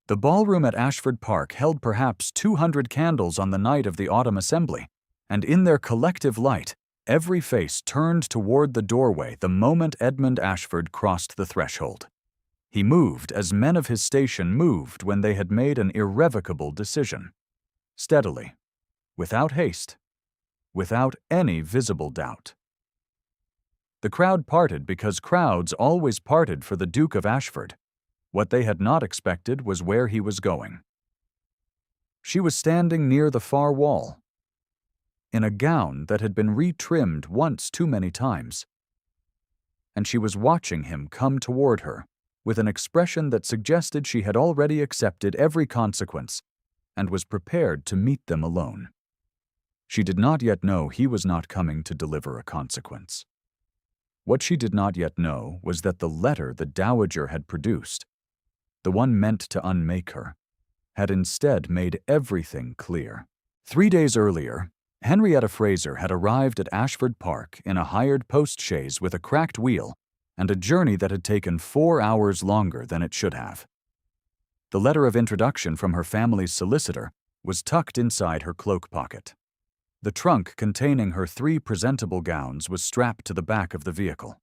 The ballroom at Ashford Park held perhaps 200 candles on the night of the autumn assembly, and in their collective light, every face turned toward the doorway the moment Edmund Ashford crossed the threshold. He moved as men of his station moved when they had made an irrevocable decision. Steadily, without haste, without any visible doubt. The crowd parted because crowds always parted for the Duke of Ashford. What they had not expected was where he was going. She was standing near the far wall, in a gown that had been retrimmed once too many times, and she was watching him come toward her with an expression that suggested she had already accepted every consequence and was prepared to meet them alone. She did not yet know he was not coming to deliver a consequence. What she did not yet know was that the letter the Dowager had produced, the one meant to unmake her, had instead made everything clear. 3 days earlier, Henrietta Fraser had arrived at Ashford Park in a hired post-chaise with a cracked wheel and a journey that had taken 4 hours longer than it should have. The letter of introduction from her family's solicitor was tucked inside her cloak pocket. The trunk containing her 3 presentable gowns was strapped to the back of the vehicle.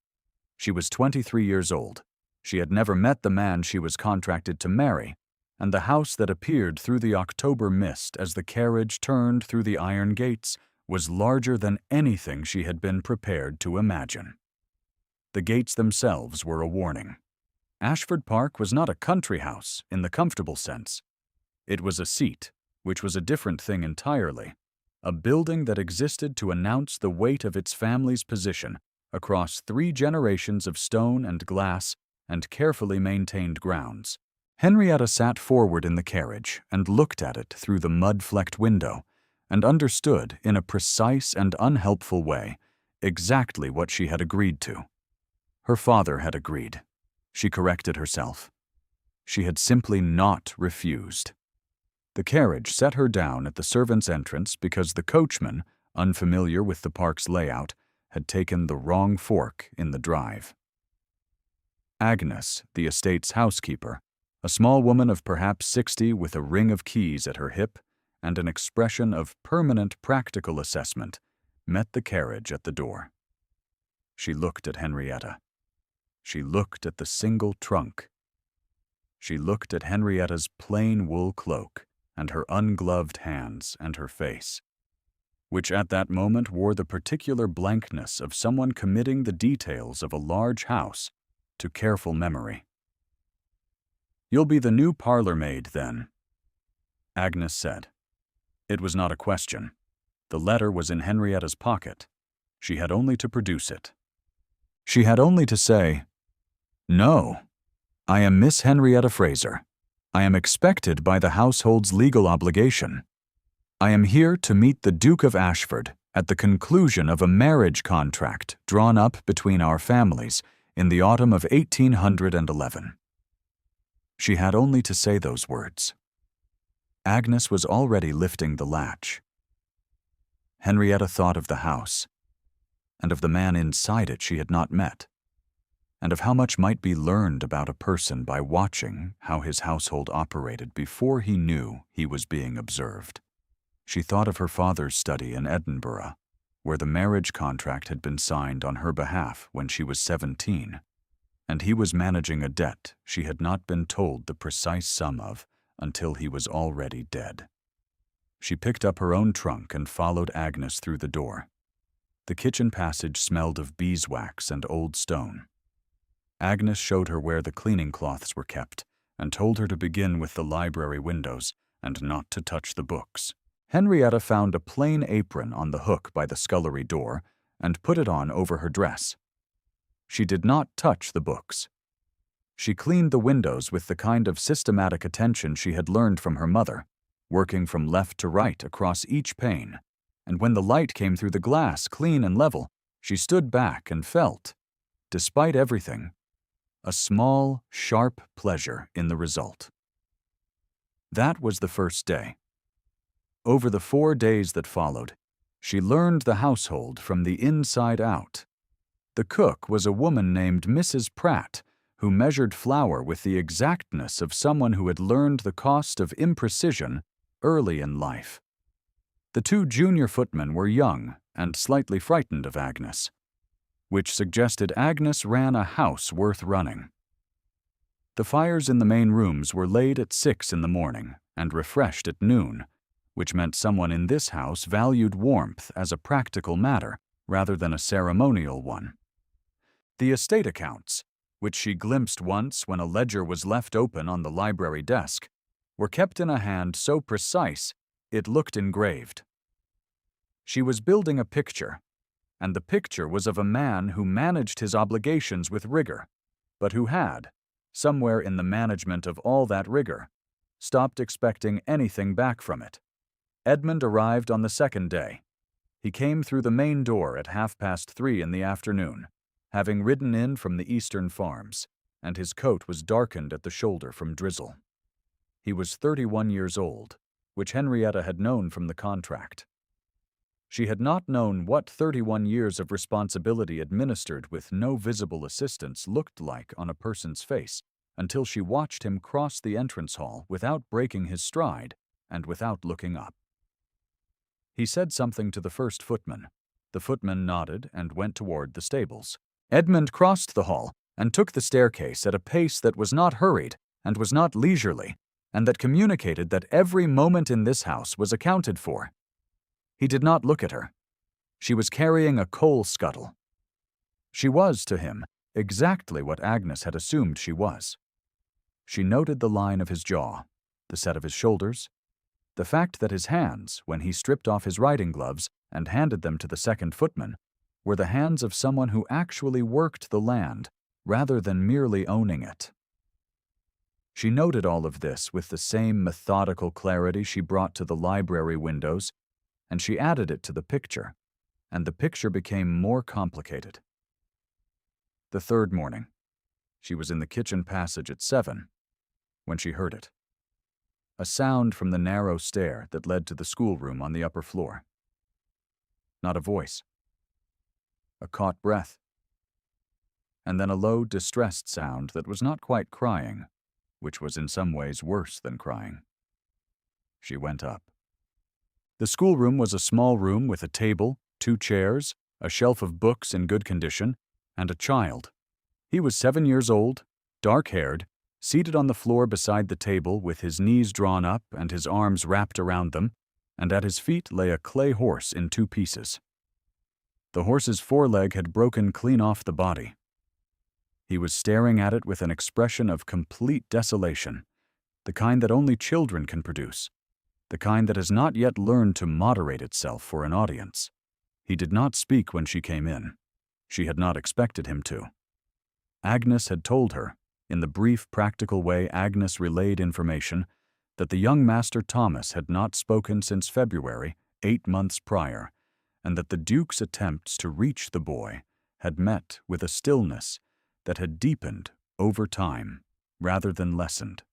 She was 23 years old. She had never met the man she was contracted to marry, and the house that appeared through the October mist as the carriage turned through the iron gates was larger than anything she had been prepared to imagine. The gates themselves were a warning. Ashford Park was not a country house in the comfortable sense. It was a seat, which was a different thing entirely, a building that existed to announce the weight of its family's position across 3 generations of stone and glass and carefully maintained grounds. Henrietta sat forward in the carriage and looked at it through the mud-flecked window and understood, in a precise and unhelpful way, exactly what she had agreed to. Her father had agreed. She corrected herself. She had simply not refused. The carriage set her down at the servants' entrance because the coachman, unfamiliar with the park's layout, had taken the wrong fork in the drive. Agnes, the estate's housekeeper, a small woman of perhaps 60 with a ring of keys at her hip and an expression of permanent practical assessment, met the carriage at the door. She looked at Henrietta. She looked at the single trunk. She looked at Henrietta's plain wool cloak and her ungloved hands and her face, which at that moment wore the particular blankness of someone committing the details of a large house to careful memory. "You'll be the new parlor-maid, then," Agnes said. It was not a question. The letter was in Henrietta's pocket. She had only to produce it. She had only to say, "No, I am Miss Henrietta Fraser. I am expected by the household's legal obligation. I am here to meet the Duke of Ashford at the conclusion of a marriage contract drawn up between our families in the autumn of 1811. She had only to say those words. Agnes was already lifting the latch. Henrietta thought of the house, and of the man inside it she had not met, and of how much might be learned about a person by watching how his household operated before he knew he was being observed. She thought of her father's study in Edinburgh, where the marriage contract had been signed on her behalf when she was 17, and he was managing a debt she had not been told the precise sum of until he was already dead. She picked up her own trunk and followed Agnes through the door. The kitchen passage smelled of beeswax and old stone. Agnes showed her where the cleaning cloths were kept and told her to begin with the library windows and not to touch the books. Henrietta found a plain apron on the hook by the scullery door and put it on over her dress. She did not touch the books. She cleaned the windows with the kind of systematic attention she had learned from her mother, working from left to right across each pane, and when the light came through the glass clean and level, she stood back and felt, despite everything, a small, sharp pleasure in the result. That was the first day. Over the 4 days that followed, she learned the household from the inside out. The cook was a woman named Mrs. Pratt, who measured flour with the exactness of someone who had learned the cost of imprecision early in life. The two junior footmen were young and slightly frightened of Agnes, which suggested Agnes ran a house worth running. The fires in the main rooms were laid at 6 in the morning and refreshed at noon, which meant someone in this house valued warmth as a practical matter rather than a ceremonial one. The estate accounts, which she glimpsed once when a ledger was left open on the library desk, were kept in a hand so precise it looked engraved. She was building a picture, and the picture was of a man who managed his obligations with rigor, but who had, somewhere in the management of all that rigor, stopped expecting anything back from it. Edmund arrived on the second day. He came through the main door at 3:30 in the afternoon, having ridden in from the eastern farms, and his coat was darkened at the shoulder from drizzle. He was 31 years old, which Henrietta had known from the contract. She had not known what 31 years of responsibility administered with no visible assistance looked like on a person's face until she watched him cross the entrance hall without breaking his stride and without looking up. He said something to the first footman. The footman nodded and went toward the stables. Edmund crossed the hall and took the staircase at a pace that was not hurried and was not leisurely, and that communicated that every moment in this house was accounted for. He did not look at her. She was carrying a coal scuttle. She was, to him, exactly what Agnes had assumed she was. She noted the line of his jaw, the set of his shoulders, the fact that his hands, when he stripped off his riding gloves and handed them to the second footman, were the hands of someone who actually worked the land rather than merely owning it. She noted all of this with the same methodical clarity she brought to the library windows, and she added it to the picture, and the picture became more complicated. The third morning, she was in the kitchen passage at 7 when she heard it. A sound from the narrow stair that led to the schoolroom on the upper floor. Not a voice. A caught breath. And then a low, distressed sound that was not quite crying, which was in some ways worse than crying. She went up. The schoolroom was a small room with a table, 2 chairs, a shelf of books in good condition, and a child. He was 7 years old, dark-haired, seated on the floor beside the table with his knees drawn up and his arms wrapped around them, and at his feet lay a clay horse in 2 pieces. The horse's foreleg had broken clean off the body. He was staring at it with an expression of complete desolation, the kind that only children can produce, the kind that has not yet learned to moderate itself for an audience. He did not speak when she came in. She had not expected him to. Agnes had told her, in the brief, practical way Agnes relayed information, that the young Master Thomas had not spoken since February, 8 months prior, and that the Duke's attempts to reach the boy had met with a stillness that had deepened over time rather than lessened.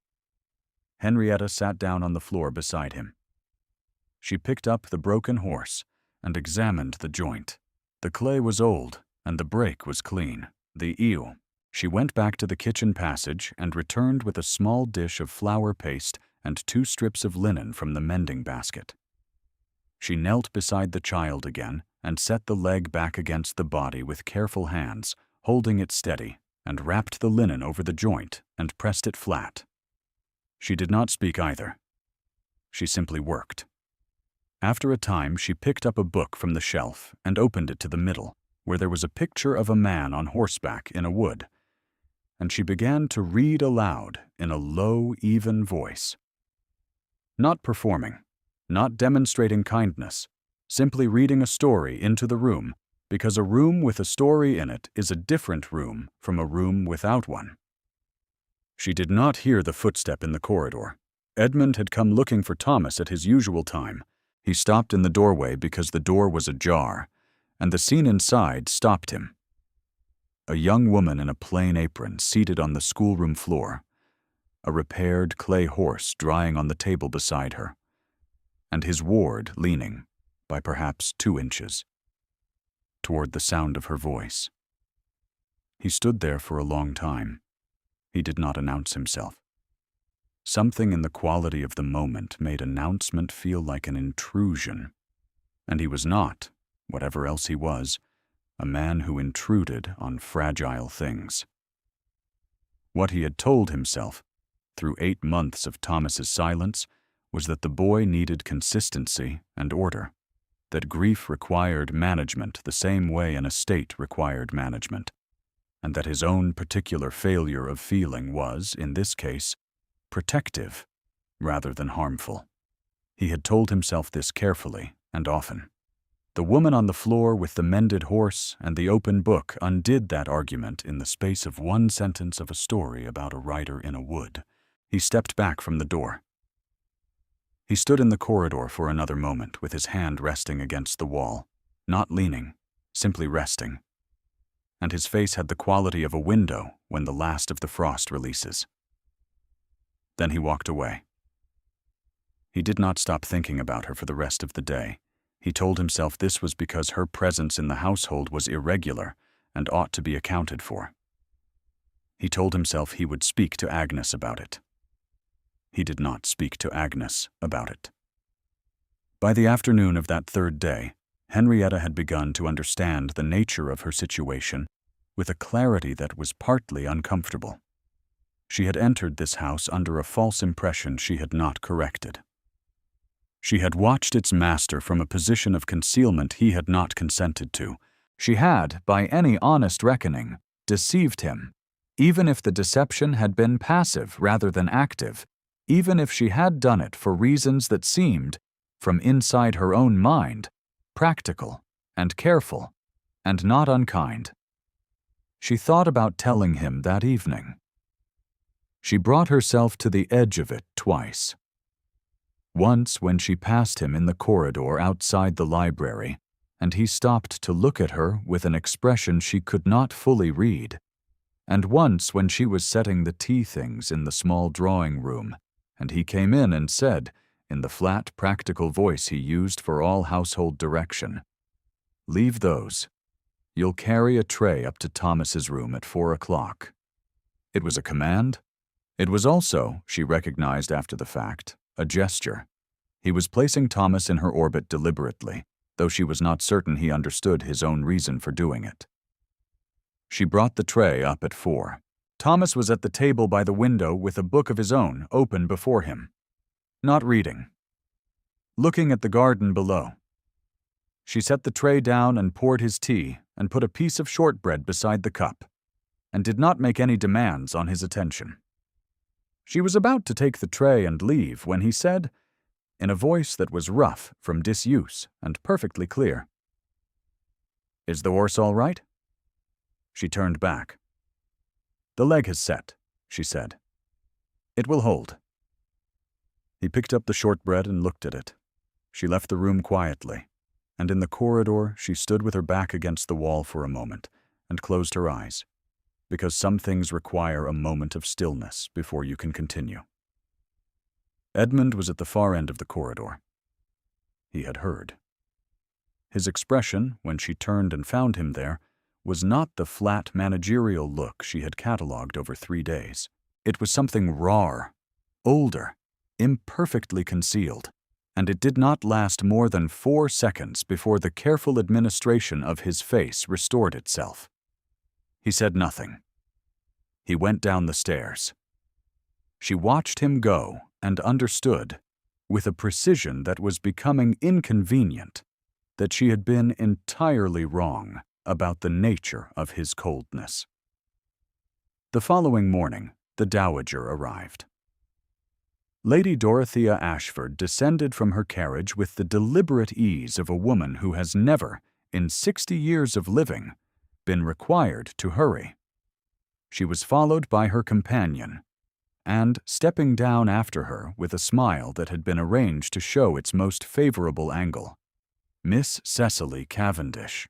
Henrietta sat down on the floor beside him. She picked up the broken horse and examined the joint. The clay was old, and the break was clean. The ewe. She went back to the kitchen passage and returned with a small dish of flour paste and 2 strips of linen from the mending basket. She knelt beside the child again and set the leg back against the body with careful hands, holding it steady, and wrapped the linen over the joint and pressed it flat. She did not speak either. She simply worked. After a time, she picked up a book from the shelf and opened it to the middle, where there was a picture of a man on horseback in a wood, and she began to read aloud in a low, even voice. Not performing, not demonstrating kindness, simply reading a story into the room, because a room with a story in it is a different room from a room without one. She did not hear the footstep in the corridor. Edmund had come looking for Thomas at his usual time. He stopped in the doorway because the door was ajar, and the scene inside stopped him. A young woman in a plain apron seated on the schoolroom floor, a repaired clay horse drying on the table beside her, and his ward leaning, by perhaps 2 inches, toward the sound of her voice. He stood there for a long time, He did not announce himself. Something in the quality of the moment made announcement feel like an intrusion, and he was not, whatever else he was, a man who intruded on fragile things. What he had told himself, through 8 months of Thomas's silence, was that the boy needed consistency and order, that grief required management the same way an estate required management, and that his own particular failure of feeling was, in this case, protective rather than harmful. He had told himself this carefully and often. The woman on the floor with the mended horse and the open book undid that argument in the space of 1 sentence of a story about a rider in a wood. He stepped back from the door. He stood in the corridor for another moment with his hand resting against the wall, not leaning, simply resting. And his face had the quality of a window when the last of the frost releases. Then he walked away. He did not stop thinking about her for the rest of the day. He told himself this was because her presence in the household was irregular and ought to be accounted for. He told himself he would speak to Agnes about it. He did not speak to Agnes about it. By the afternoon of that 3rd day, Henrietta had begun to understand the nature of her situation with a clarity that was partly uncomfortable. She had entered this house under a false impression she had not corrected. She had watched its master from a position of concealment he had not consented to. She had, by any honest reckoning, deceived him, even if the deception had been passive rather than active, even if she had done it for reasons that seemed, from inside her own mind, practical and careful and not unkind. She thought about telling him that evening. She brought herself to the edge of it twice. Once when she passed him in the corridor outside the library, and he stopped to look at her with an expression she could not fully read, and once when she was setting the tea things in the small drawing room, and he came in and said, in the flat, practical voice he used for all household direction, "Leave those. You'll carry a tray up to Thomas's room at 4 o'clock." It was a command. It was also, she recognized after the fact, a gesture. He was placing Thomas in her orbit deliberately, though she was not certain he understood his own reason for doing it. She brought the tray up at 4. Thomas was at the table by the window with a book of his own open before him. Not reading. Looking at the garden below. She set the tray down and poured his tea and put a piece of shortbread beside the cup, and did not make any demands on his attention. She was about to take the tray and leave when he said, in a voice that was rough from disuse and perfectly clear, "Is the horse all right?" She turned back. "The leg has set," she said. "It will hold." He picked up the shortbread and looked at it. She left the room quietly, and in the corridor she stood with her back against the wall for a moment and closed her eyes, because some things require a moment of stillness before you can continue. Edmund was at the far end of the corridor. He had heard. His expression, when she turned and found him there, was not the flat managerial look she had catalogued over 3 days. It was something raw, older, imperfectly concealed, and it did not last more than 4 seconds before the careful administration of his face restored itself. He said nothing. He went down the stairs. She watched him go and understood, with a precision that was becoming inconvenient, that she had been entirely wrong about the nature of his coldness. The following morning, the Dowager arrived. Lady Dorothea Ashford descended from her carriage with the deliberate ease of a woman who has never, in 60 years of living, been required to hurry. She was followed by her companion, and, stepping down after her with a smile that had been arranged to show its most favorable angle, Miss Cecily Cavendish.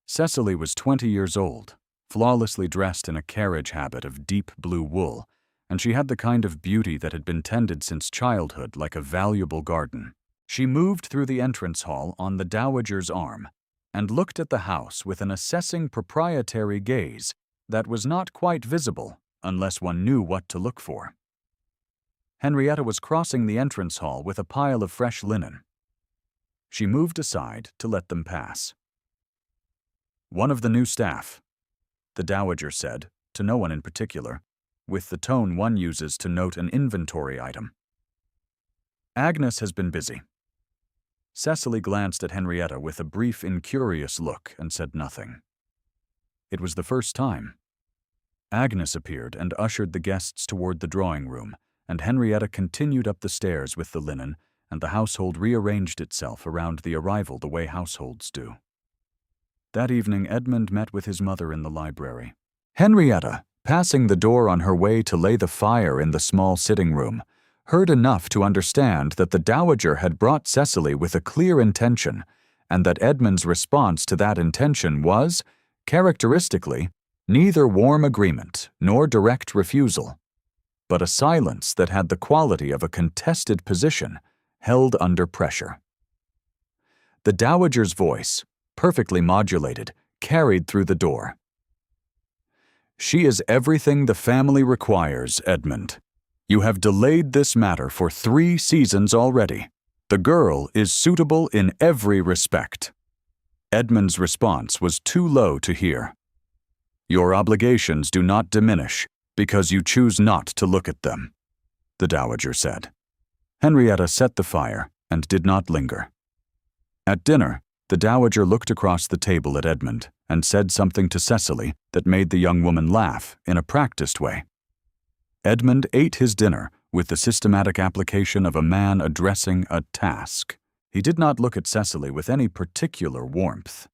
Cecily was 20 years old, flawlessly dressed in a carriage habit of deep blue wool, and she had the kind of beauty that had been tended since childhood like a valuable garden. She moved through the entrance hall on the Dowager's arm and looked at the house with an assessing proprietary gaze that was not quite visible unless one knew what to look for. Henrietta was crossing the entrance hall with a pile of fresh linen. She moved aside to let them pass. "One of the new staff," the dowager said, to no one in particular, with the tone one uses to note an inventory item. "Agnes has been busy." Cecily glanced at Henrietta with a brief, incurious look and said nothing. It was the first time. Agnes appeared and ushered the guests toward the drawing room, and Henrietta continued up the stairs with the linen, and the household rearranged itself around the arrival the way households do. That evening, Edmund met with his mother in the library. Henrietta, passing the door on her way to lay the fire in the small sitting room, heard enough to understand that the dowager had brought Cecily with a clear intention, and that Edmund's response to that intention was, characteristically, neither warm agreement nor direct refusal, but a silence that had the quality of a contested position held under pressure. The dowager's voice, perfectly modulated, carried through the door. "She is everything the family requires, Edmund. You have delayed this matter for 3 seasons already. The girl is suitable in every respect." Edmund's response was too low to hear. "Your obligations do not diminish because you choose not to look at them," the dowager said. Henrietta set the fire and did not linger. At dinner, the dowager looked across the table at Edmund and said something to Cecily that made the young woman laugh in a practiced way. Edmund ate his dinner with the systematic application of a man addressing a task. He did not look at Cecily with any particular warmth,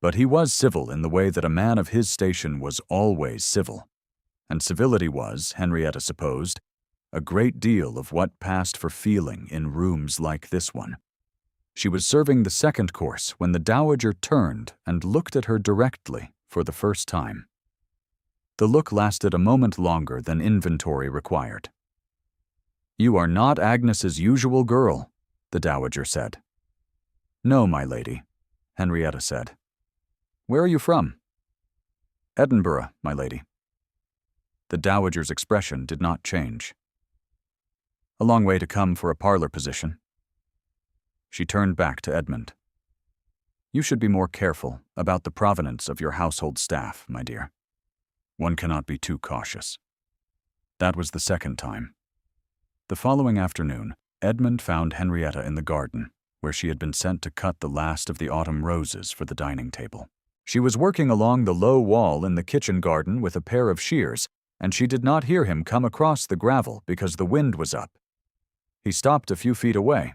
but he was civil in the way that a man of his station was always civil, and civility was, Henrietta supposed, a great deal of what passed for feeling in rooms like this one. She was serving the second course when the dowager turned and looked at her directly for the first time. The look lasted a moment longer than inventory required. "You are not Agnes's usual girl," the dowager said. "No, my lady," Henrietta said. "Where are you from?" "Edinburgh, my lady." The dowager's expression did not change. "A long way to come for a parlor position." She turned back to Edmund. "You should be more careful about the provenance of your household staff, my dear. One cannot be too cautious." That was the second time. The following afternoon, Edmund found Henrietta in the garden, where she had been sent to cut the last of the autumn roses for the dining table. She was working along the low wall in the kitchen garden with a pair of shears, and she did not hear him come across the gravel because the wind was up. He stopped a few feet away.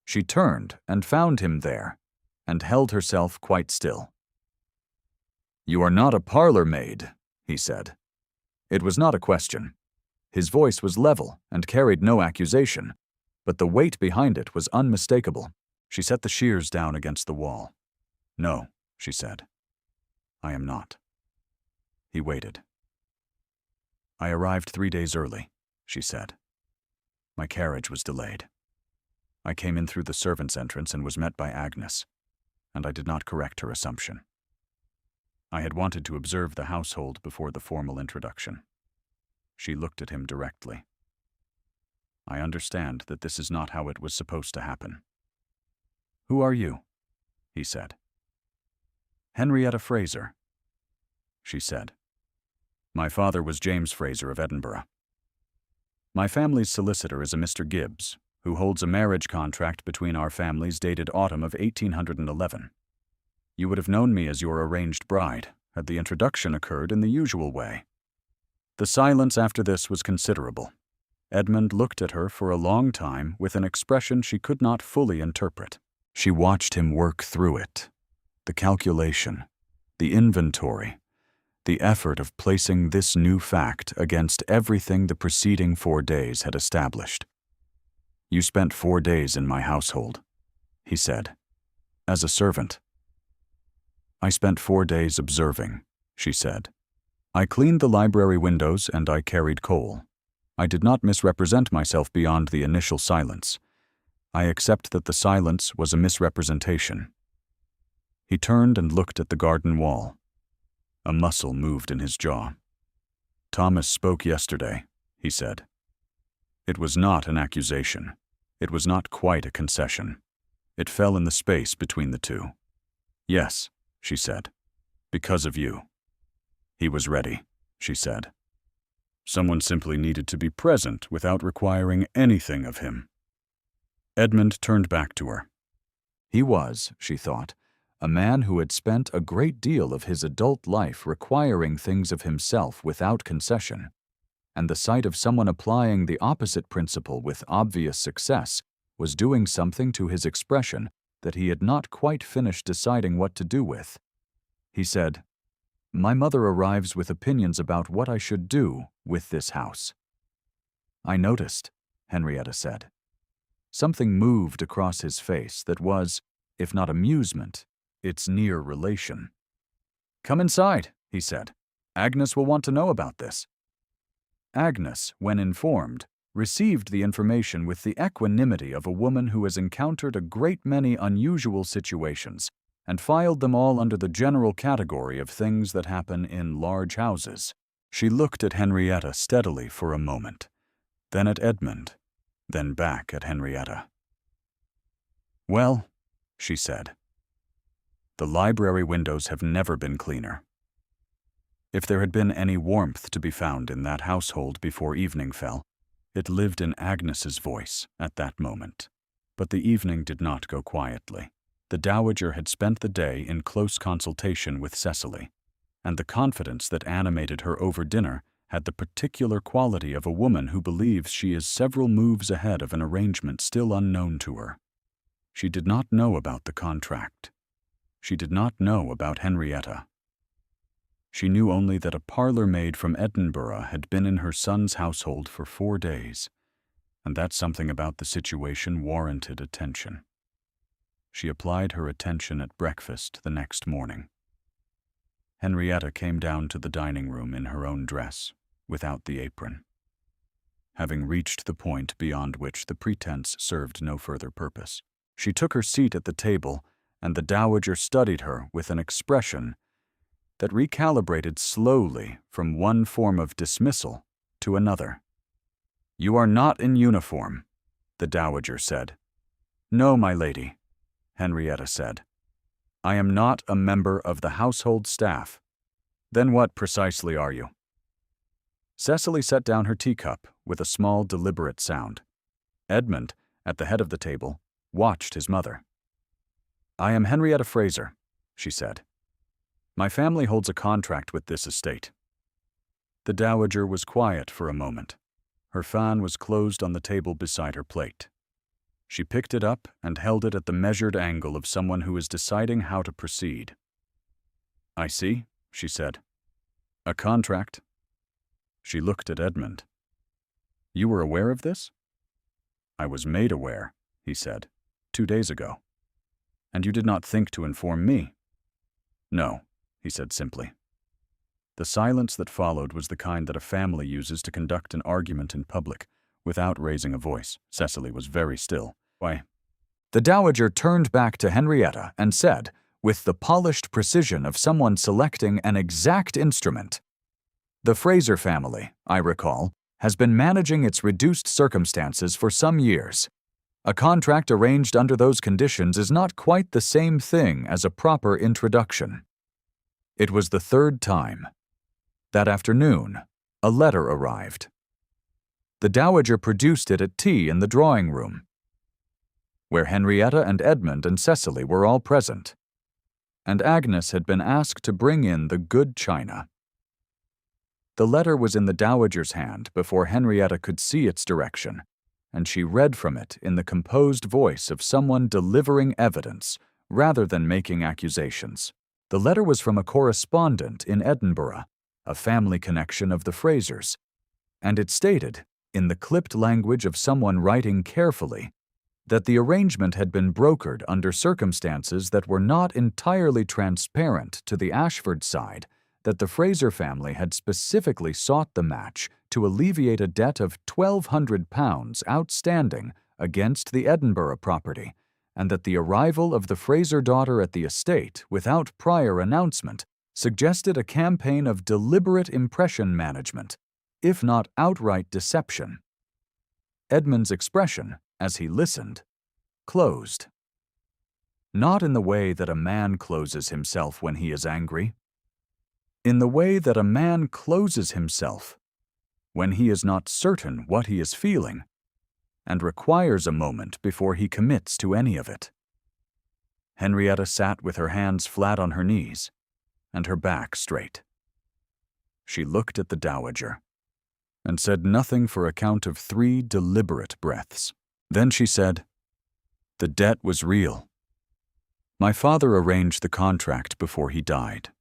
She turned and found him there, and held herself quite still. "You are not a parlor maid," he said. It was not a question. His voice was level and carried no accusation, but the weight behind it was unmistakable. She set the shears down against the wall. "No," she said. "I am not." He waited. "I arrived 3 days early," she said. "My carriage was delayed. I came in through the servants' entrance and was met by Agnes, and I did not correct her assumption. I had wanted to observe the household before the formal introduction." She looked at him directly. "I understand that this is not how it was supposed to happen." "Who are you?" he said. "Henrietta Fraser," she said. "My father was James Fraser of Edinburgh. My family's solicitor is a Mr. Gibbs, who holds a marriage contract between our families dated autumn of 1811. You would have known me as your arranged bride, had the introduction occurred in the usual way." The silence after this was considerable. Edmund looked at her for a long time with an expression she could not fully interpret. She watched him work through it. The calculation, the inventory, the effort of placing this new fact against everything the preceding 4 days had established. "You spent 4 days in my household," he said, "as a servant." "I spent 4 days observing," she said. "I cleaned the library windows and I carried coal. I did not misrepresent myself beyond the initial silence. I accept that the silence was a misrepresentation." He turned and looked at the garden wall. A muscle moved in his jaw. Thomas spoke yesterday, he said. It was not an accusation. It was not quite a concession. It fell in the space between the two. Yes, she said. Because of you. He was ready, she said. Someone simply needed to be present without requiring anything of him. Edmund turned back to her. He was, she thought, a man who had spent a great deal of his adult life requiring things of himself without concession, and the sight of someone applying the opposite principle with obvious success was doing something to his expression that he had not quite finished deciding what to do with. He said, "My mother arrives with opinions about what I should do with this house." "I noticed," Henrietta said. Something moved across his face that was, if not amusement, its near relation. "Come inside," he said. "Agnes will want to know about this." Agnes, when informed, received the information with the equanimity of a woman who has encountered a great many unusual situations and filed them all under the general category of things that happen in large houses. She looked at Henrietta steadily for a moment, then at Edmund, then back at Henrietta. "Well," she said, "the library windows have never been cleaner." If there had been any warmth to be found in that household before evening fell, it lived in Agnes's voice at that moment. But the evening did not go quietly. The dowager had spent the day in close consultation with Cecily, and the confidence that animated her over dinner had the particular quality of a woman who believes she is several moves ahead of an arrangement still unknown to her. She did not know about the contract. She did not know about Henrietta. She knew only that a parlor maid from Edinburgh had been in her son's household for 4 days, and that something about the situation warranted attention. She applied her attention at breakfast the next morning. Henrietta came down to the dining room in her own dress, without the apron. Having reached the point beyond which the pretense served no further purpose, she took her seat at the table, and the dowager studied her with an expression that recalibrated slowly from one form of dismissal to another. "You are not in uniform," the dowager said. "No, my lady," Henrietta said. "I am not a member of the household staff." "Then what precisely are you?" Cecily set down her teacup with a small, deliberate sound. Edmund, at the head of the table, watched his mother. "I am Henrietta Fraser," she said. "My family holds a contract with this estate." The dowager was quiet for a moment. Her fan was closed on the table beside her plate. She picked it up and held it at the measured angle of someone who is deciding how to proceed. "I see," she said. "A contract." She looked at Edmund. "You were aware of this?" "I was made aware," he said, 2 days ago. "And you did not think to inform me?" "No," he said simply. The silence that followed was the kind that a family uses to conduct an argument in public, without raising a voice. Cecily was very still. "Why?" The dowager turned back to Henrietta and said, with the polished precision of someone selecting an exact instrument, "The Fraser family, I recall, has been managing its reduced circumstances for some years. A contract arranged under those conditions is not quite the same thing as a proper introduction." It was the 3rd time. That afternoon, a letter arrived. The dowager produced it at tea in the drawing room, where Henrietta and Edmund and Cecily were all present, and Agnes had been asked to bring in the good china. The letter was in the dowager's hand before Henrietta could see its direction, and she read from it in the composed voice of someone delivering evidence rather than making accusations. The letter was from a correspondent in Edinburgh, a family connection of the Frasers, and it stated, in the clipped language of someone writing carefully, that the arrangement had been brokered under circumstances that were not entirely transparent to the Ashford side, that the Fraser family had specifically sought the match to alleviate a debt of £1,200 outstanding against the Edinburgh property, and that the arrival of the Fraser daughter at the estate without prior announcement suggested a campaign of deliberate impression management if not outright deception. Edmund's expression, as he listened, closed. Not in the way that a man closes himself when he is angry. In the way that a man closes himself when he is not certain what he is feeling and requires a moment before he commits to any of it. Henrietta sat with her hands flat on her knees and her back straight. She looked at the dowager and said nothing for a count of 3 deliberate breaths. Then she said, "The debt was real. My father arranged the contract before he died.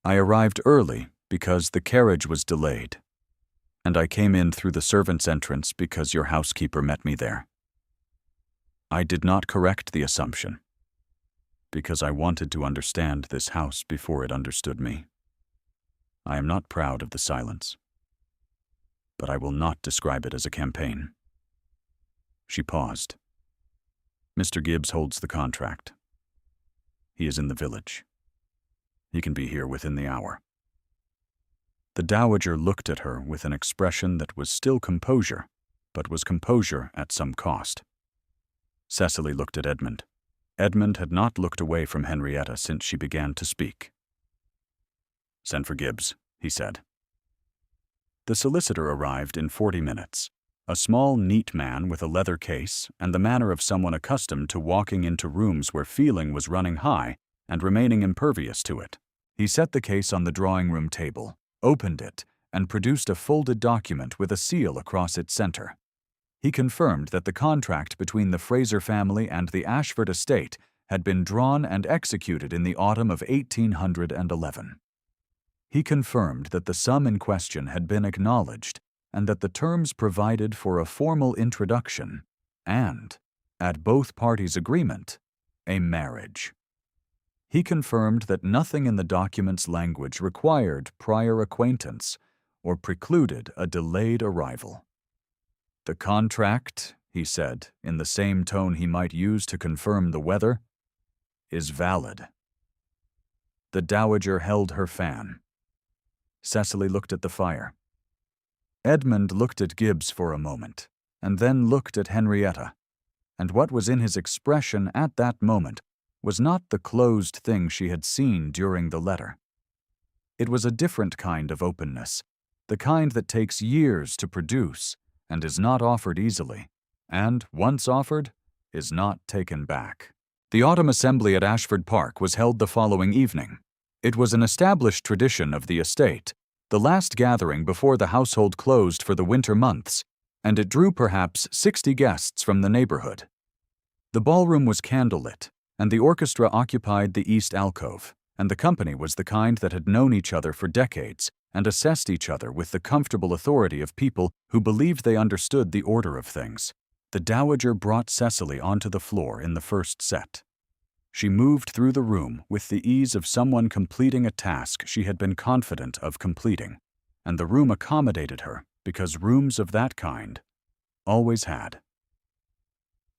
I arrived early because the carriage was delayed, and I came in through the servants' entrance because your housekeeper met me there. I did not correct the assumption, because I wanted to understand this house before it understood me. I am not proud of the silence, but I will not describe it as a campaign." She paused. "Mr. Gibbs holds the contract. He is in the village. He can be here within the hour." The dowager looked at her with an expression that was still composure, but was composure at some cost. Cecily looked at Edmund. Edmund had not looked away from Henrietta since she began to speak. "Send for Gibbs," he said. The solicitor arrived in 40 minutes, a small, neat man with a leather case and the manner of someone accustomed to walking into rooms where feeling was running high and remaining impervious to it. He set the case on the drawing-room table, opened it, and produced a folded document with a seal across its center. He confirmed that the contract between the Fraser family and the Ashford estate had been drawn and executed in the autumn of 1811. He confirmed that the sum in question had been acknowledged and that the terms provided for a formal introduction and, at both parties' agreement, a marriage. He confirmed that nothing in the document's language required prior acquaintance or precluded a delayed arrival. "The contract," he said, in the same tone he might use to confirm the weather, "is valid." The dowager held her fan. Cecily looked at the fire. Edmund looked at Gibbs for a moment, and then looked at Henrietta, and what was in his expression at that moment was not the closed thing she had seen during the letter. It was a different kind of openness, the kind that takes years to produce and is not offered easily, and, once offered, is not taken back. The autumn assembly at Ashford Park was held the following evening. It was an established tradition of the estate, the last gathering before the household closed for the winter months, and it drew perhaps 60 guests from the neighborhood. The ballroom was candlelit, and the orchestra occupied the east alcove, and the company was the kind that had known each other for decades and assessed each other with the comfortable authority of people who believed they understood the order of things. The dowager brought Cecily onto the floor in the first set. She moved through the room with the ease of someone completing a task she had been confident of completing, and the room accommodated her because rooms of that kind always had.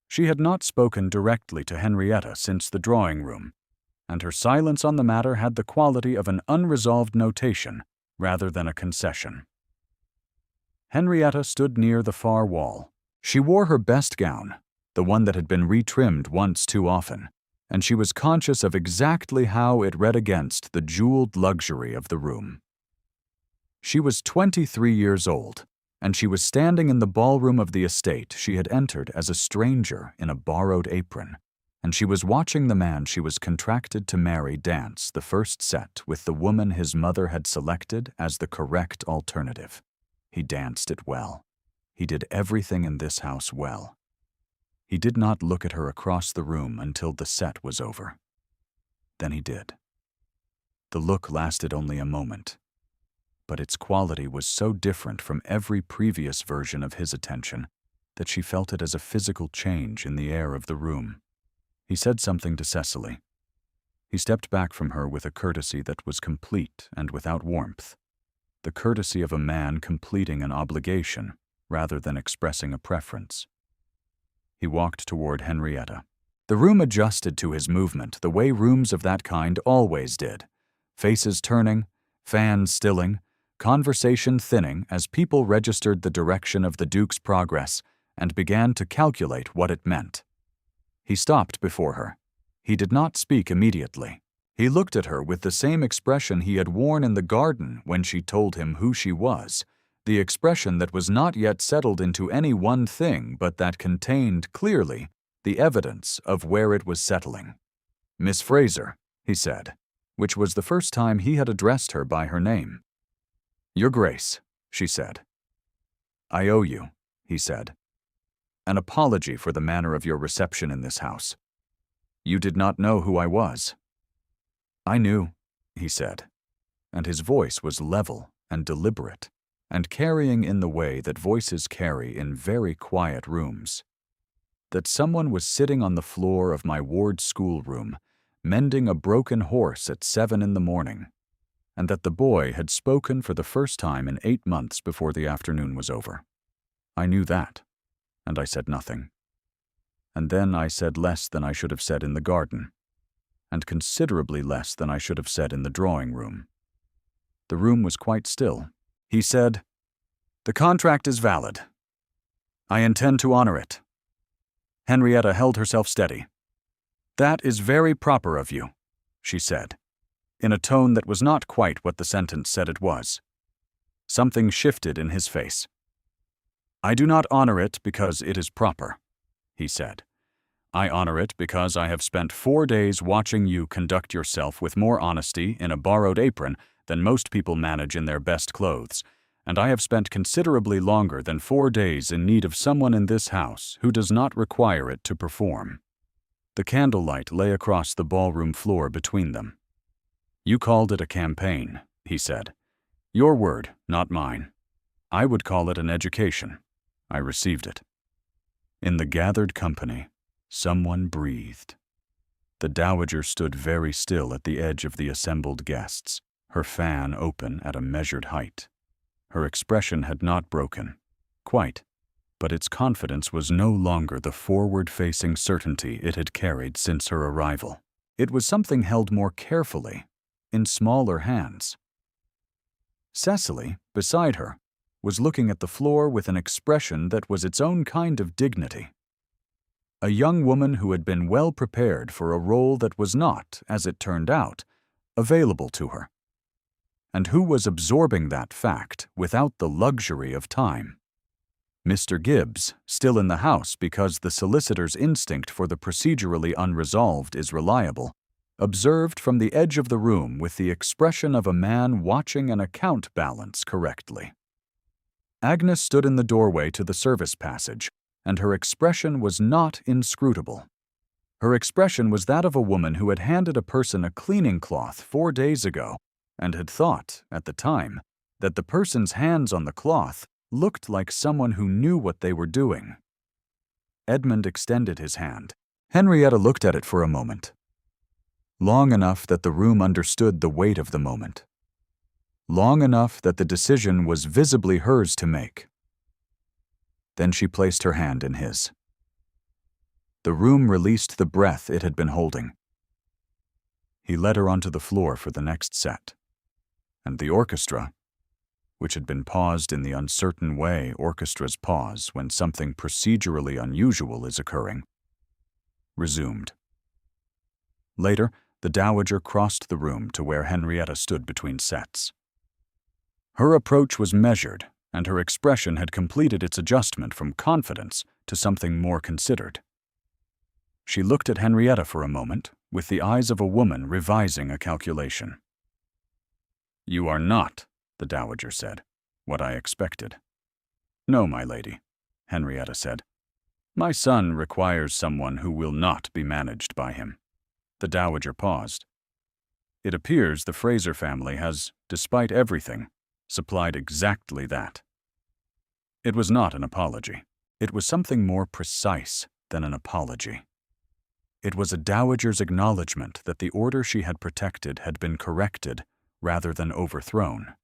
She had not spoken directly to Henrietta since the drawing-room, and her silence on the matter had the quality of an unresolved notation rather than a concession. Henrietta stood near the far wall. She wore her best gown, the one that had been retrimmed once too often, and she was conscious of exactly how it read against the jeweled luxury of the room. She was 23 years old, and she was standing in the ballroom of the estate she had entered as a stranger in a borrowed apron, and she was watching the man she was contracted to marry dance the first set with the woman his mother had selected as the correct alternative. He danced it well. He did everything in this house well. He did not look at her across the room until the set was over. Then he did. The look lasted only a moment, but its quality was so different from every previous version of his attention that she felt it as a physical change in the air of the room. He said something to Cecily. He stepped back from her with a courtesy that was complete and without warmth, the courtesy of a man completing an obligation rather than expressing a preference. He walked toward Henrietta. The room adjusted to his movement the way rooms of that kind always did, faces turning, fans stilling, conversation thinning as people registered the direction of the Duke's progress and began to calculate what it meant. He stopped before her. He did not speak immediately. He looked at her with the same expression he had worn in the garden when she told him who she was, the expression that was not yet settled into any one thing but that contained, clearly, the evidence of where it was settling. "Miss Fraser," he said, which was the first time he had addressed her by her name. "Your Grace," she said. "I owe you," he said, "an apology for the manner of your reception in this house. You did not know who I was." "I knew," he said, and his voice was level and deliberate, and carrying in the way that voices carry in very quiet rooms. "That someone was sitting on the floor of my ward schoolroom, mending a broken horse at 7 in the morning, and that the boy had spoken for the first time in 8 months before the afternoon was over. I knew that, and I said nothing. And then I said less than I should have said in the garden, and considerably less than I should have said in the drawing room. The room was quite still. He said, 'The contract is valid. I intend to honor it.' Henrietta held herself steady. 'That is very proper of you,' she said, in a tone that was not quite what the sentence said it was. Something shifted in his face. 'I do not honor it because it is proper,' he said. 'I honor it because I have spent 4 days watching you conduct yourself with more honesty in a borrowed apron than most people manage in their best clothes, and I have spent considerably longer than 4 days in need of someone in this house who does not require it to perform.' The candlelight lay across the ballroom floor between them. 'You called it a campaign,' he said. 'Your word, not mine. I would call it an education. I received it.' In the gathered company, someone breathed. The dowager stood very still at the edge of the assembled guests, her fan open at a measured height. Her expression had not broken, quite, but its confidence was no longer the forward-facing certainty it had carried since her arrival. It was something held more carefully, in smaller hands. Cecily, beside her, was looking at the floor with an expression that was its own kind of dignity. A young woman who had been well prepared for a role that was not, as it turned out, available to her, and who was absorbing that fact without the luxury of time. Mr. Gibbs, still in the house because the solicitor's instinct for the procedurally unresolved is reliable, observed from the edge of the room with the expression of a man watching an account balance correctly. Agnes stood in the doorway to the service passage, and her expression was not inscrutable. Her expression was that of a woman who had handed a person a cleaning cloth 4 days ago and had thought, at the time, that the person's hands on the cloth looked like someone who knew what they were doing. Edmund extended his hand. Henrietta looked at it for a moment, long enough that the room understood the weight of the moment, long enough that the decision was visibly hers to make. Then she placed her hand in his. The room released the breath it had been holding. He led her onto the floor for the next set, and the orchestra, which had been paused in the uncertain way orchestras pause when something procedurally unusual is occurring, resumed. Later, the dowager crossed the room to where Henrietta stood between sets. Her approach was measured, and her expression had completed its adjustment from confidence to something more considered. She looked at Henrietta for a moment, with the eyes of a woman revising a calculation. "You are not," the dowager said, "what I expected." "No, my lady," Henrietta said. "My son requires someone who will not be managed by him." The dowager paused. "It appears the Fraser family has, despite everything, supplied exactly that." It was not an apology. It was something more precise than an apology. It was a dowager's acknowledgement that the order she had protected had been corrected rather than overthrown,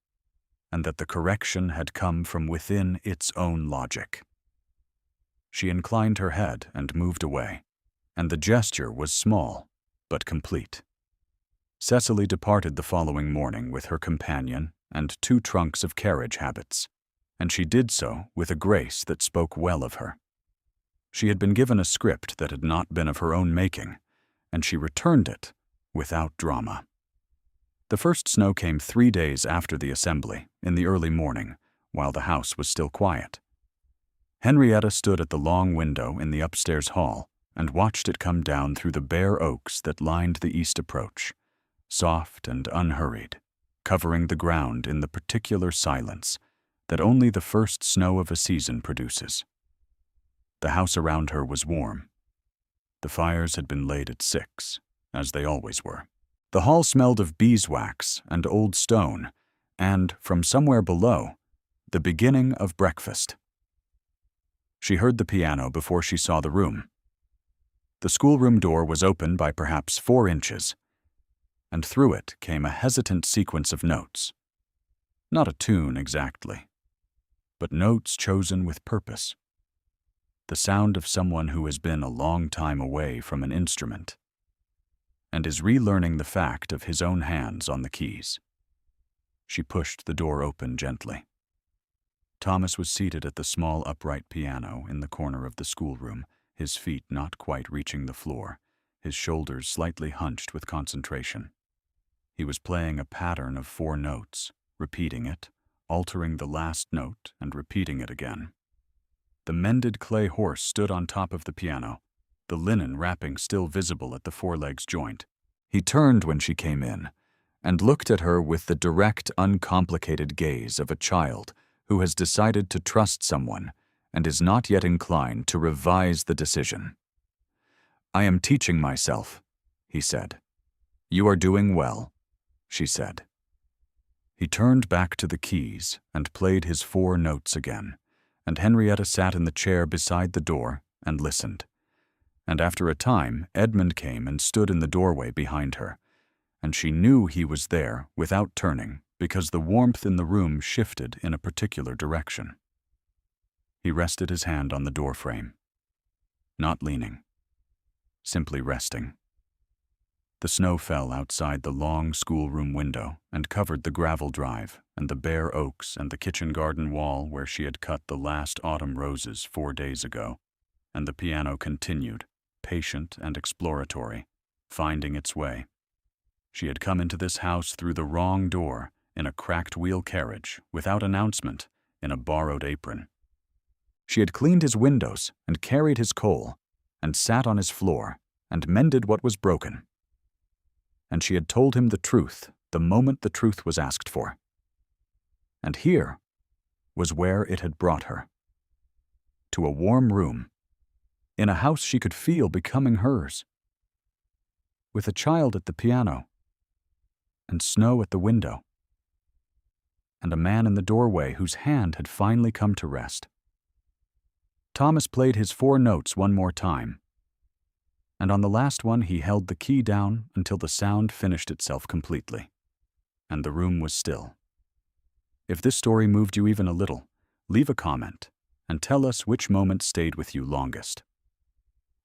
and that the correction had come from within its own logic. She inclined her head and moved away, and the gesture was small but complete. Cecily departed the following morning with her companion and 2 trunks of carriage habits, and she did so with a grace that spoke well of her. She had been given a script that had not been of her own making, and she returned it without drama. The first snow came 3 days after the assembly, in the early morning, while the house was still quiet. Henrietta stood at the long window in the upstairs hall and watched it come down through the bare oaks that lined the east approach, soft and unhurried, covering the ground in the particular silence that only the first snow of a season produces. The house around her was warm. The fires had been laid at 6, as they always were. The hall smelled of beeswax and old stone, and, from somewhere below, the beginning of breakfast. She heard the piano before she saw the room. The schoolroom door was open by perhaps 4 inches, and through it came a hesitant sequence of notes. Not a tune exactly, but notes chosen with purpose. The sound of someone who has been a long time away from an instrument and is relearning the fact of his own hands on the keys. She pushed the door open gently. Thomas was seated at the small upright piano in the corner of the schoolroom, his feet not quite reaching the floor, his shoulders slightly hunched with concentration. He was playing a pattern of 4 notes, repeating it, altering the last note, and repeating it again. The mended clay horse stood on top of the piano, the linen wrapping still visible at the forelegs joint. He turned when she came in, and looked at her with the direct, uncomplicated gaze of a child who has decided to trust someone and is not yet inclined to revise the decision. "I am teaching myself," he said. "You are doing well," she said. He turned back to the keys and played his 4 notes again, and Henrietta sat in the chair beside the door and listened. And after a time, Edmund came and stood in the doorway behind her, and she knew he was there without turning because the warmth in the room shifted in a particular direction. He rested his hand on the doorframe, not leaning, simply resting. The snow fell outside the long schoolroom window and covered the gravel drive and the bare oaks and the kitchen garden wall where she had cut the last autumn roses 4 days ago, and the piano continued, patient and exploratory, finding its way. She had come into this house through the wrong door, in a cracked wheel carriage, without announcement, in a borrowed apron. She had cleaned his windows and carried his coal, and sat on his floor and mended what was broken. And she had told him the truth the moment the truth was asked for. And here was where it had brought her. To a warm room, in a house she could feel becoming hers, with a child at the piano, and snow at the window, and a man in the doorway whose hand had finally come to rest. Thomas played his 4 notes one more time, and on the last one he held the key down until the sound finished itself completely, and the room was still. If this story moved you even a little, leave a comment and tell us which moment stayed with you longest.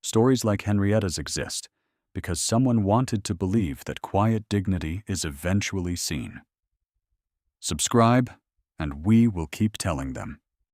Stories like Henrietta's exist because someone wanted to believe that quiet dignity is eventually seen. Subscribe, and we will keep telling them.